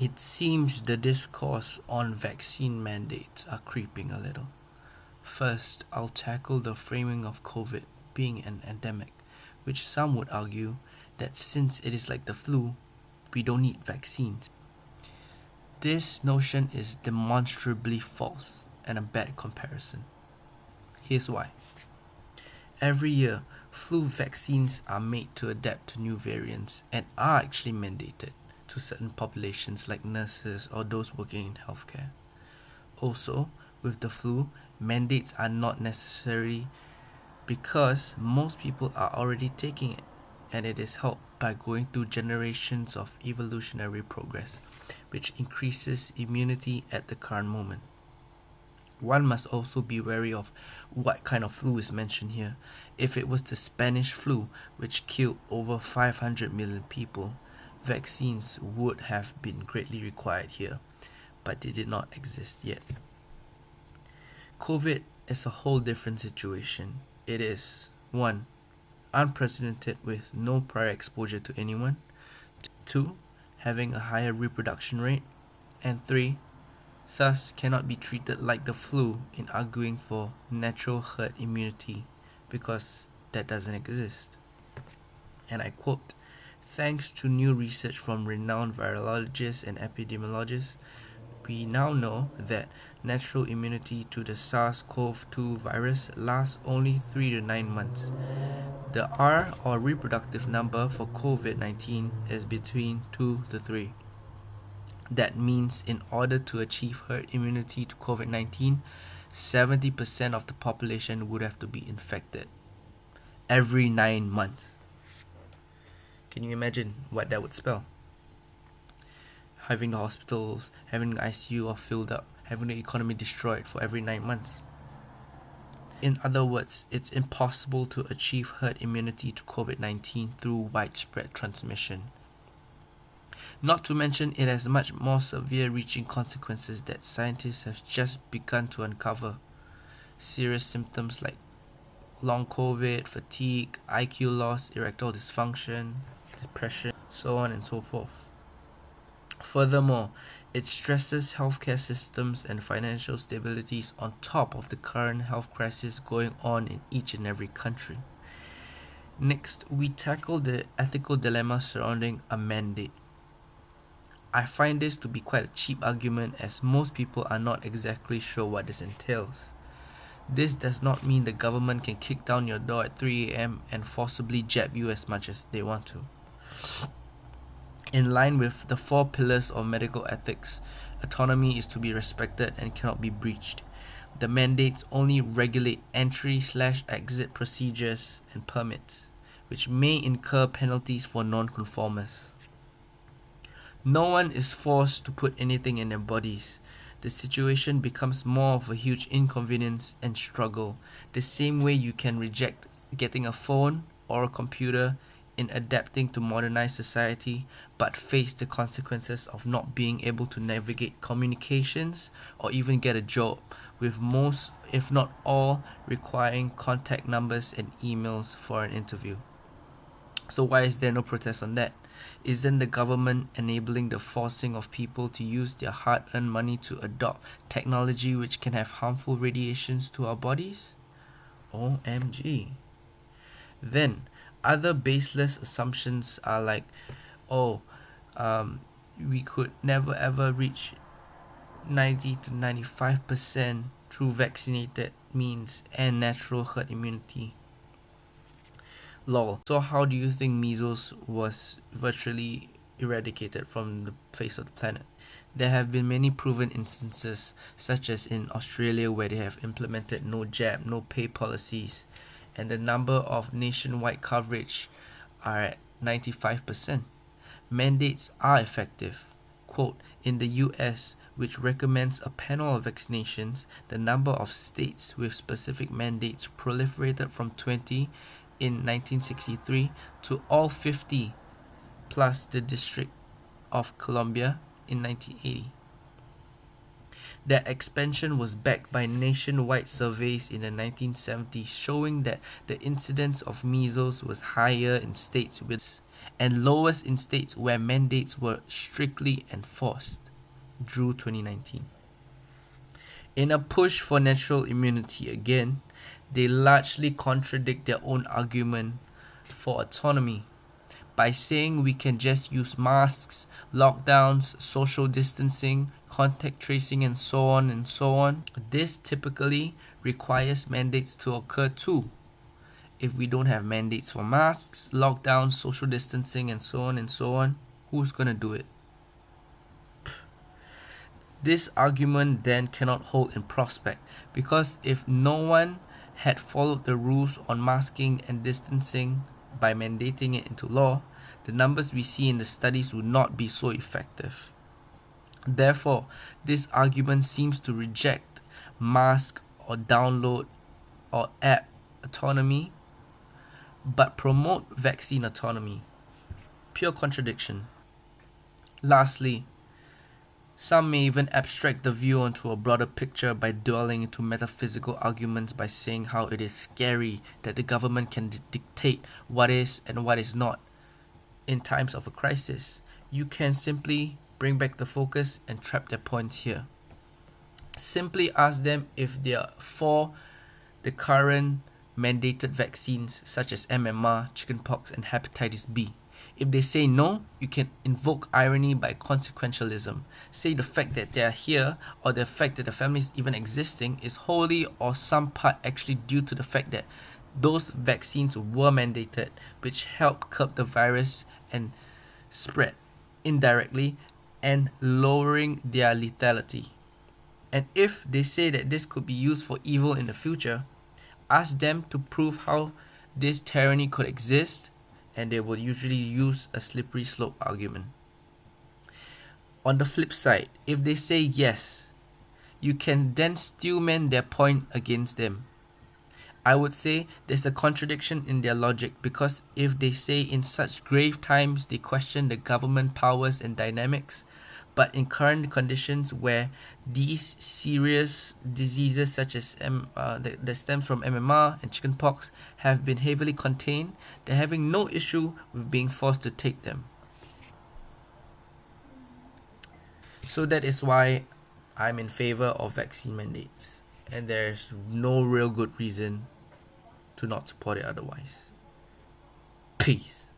It seems the discourse on vaccine mandates are creeping a little. First, I'll tackle the framing of COVID being an endemic, which some would argue that since it is like the flu, we don't need vaccines. This notion is demonstrably false and a bad comparison. Here's why. Every year, flu vaccines are made to adapt to new variants and are actually mandated to certain populations like nurses or those working in healthcare. Also, with the flu, mandates are not necessary because most people are already taking it, and it is helped by going through generations of evolutionary progress, which increases immunity at the current moment. One must also be wary of what kind of flu is mentioned here. If it was the Spanish flu, which killed over 500 million people, vaccines would have been greatly required here, but they did not exist yet. COVID is a whole different situation. It is 1. Unprecedented with no prior exposure to anyone, 2. Having a higher reproduction rate, and 3. Thus cannot be treated like the flu in arguing for natural herd immunity because that doesn't exist. And I quote, "Thanks to new research from renowned virologists and epidemiologists, we now know that natural immunity to the SARS-CoV-2 virus lasts only 3 to 9 months. The R or reproductive number for COVID-19 is between 2 to 3. That means in order to achieve herd immunity to COVID-19, 70% of the population would have to be infected every 9 months. Can you imagine what that would spell? Having the hospitals, having the ICU all filled up, having the economy destroyed for every 9 months. In other words, it's impossible to achieve herd immunity to COVID-19 through widespread transmission. Not to mention, it has much more severe reaching consequences that scientists have just begun to uncover. Serious symptoms like long COVID, fatigue, IQ loss, erectile dysfunction, depression, so on and so forth. Furthermore, it stresses healthcare systems and financial stabilities on top of the current health crisis going on in each and every country. Next, we tackle the ethical dilemma surrounding a mandate. I find this to be quite a cheap argument as most people are not exactly sure what this entails. This does not mean the government can kick down your door at 3 a.m. and forcibly jab you as much as they want to. In line with the 4 pillars of medical ethics, autonomy is to be respected and cannot be breached. The mandates only regulate entry/exit procedures and permits, which may incur penalties for non-conformers. No one is forced to put anything in their bodies. The situation becomes more of a huge inconvenience and struggle, the same way you can reject getting a phone or a computer in adapting to modernized society, but face the consequences of not being able to navigate communications or even get a job, with most, if not all, requiring contact numbers and emails for an interview. So why is there no protest on that? Isn't the government enabling the forcing of people to use their hard-earned money to adopt technology which can have harmful radiations to our bodies? OMG. Then, other baseless assumptions are like, we could never ever reach 90 to 95% through vaccinated means and natural herd immunity. Lol. So how do you think measles was virtually eradicated from the face of the planet? There have been many proven instances, such as in Australia where they have implemented no jab, no pay policies, and the number of nationwide coverage are at 95%. Mandates are effective. Quote, in the US, which recommends a panel of vaccinations, the number of states with specific mandates proliferated from 20 in 1963 to all 50 plus the District of Columbia in 1980. That expansion was backed by nationwide surveys in the 1970s showing that the incidence of measles was higher in states with. and lowest in states where mandates were strictly enforced. Drew 2019. In a push for natural immunity again, they largely contradict their own argument for autonomy by saying we can just use masks, lockdowns, social distancing, contact tracing, and so on and so on. This typically requires mandates to occur too. If we don't have mandates for masks, lockdowns, social distancing, and so on, who's gonna do it? This argument then cannot hold in prospect, because if no one had followed the rules on masking and distancing by mandating it into law, the numbers we see in the studies would not be so effective. Therefore, this argument seems to reject mask or download or app autonomy, but promote vaccine autonomy. Pure contradiction. Lastly, some may even abstract the view onto a broader picture by dwelling into metaphysical arguments by saying how it is scary that the government can dictate what is and what is not in times of a crisis. You can simply bring back the focus and trap their points here. Simply ask them if they are for the current mandated vaccines such as MMR, chickenpox, and hepatitis B. If they say no, you can invoke irony by consequentialism. Say the fact that they are here or the fact that the family is even existing is wholly or some part actually due to the fact that those vaccines were mandated, which help curb the virus and spread indirectly and lowering their lethality. And if they say that this could be used for evil in the future, ask them to prove how this tyranny could exist, and they will usually use a slippery slope argument. On the flip side, if they say yes, you can then steelman their point against them. I would say there's a contradiction in their logic, because if they say in such grave times they question the government powers and dynamics, but in current conditions where these serious diseases such as that stems from MMR and chickenpox have been heavily contained, they're having no issue with being forced to take them. So that is why I'm in favor of vaccine mandates, and there's no real good reason to not support it otherwise. Peace.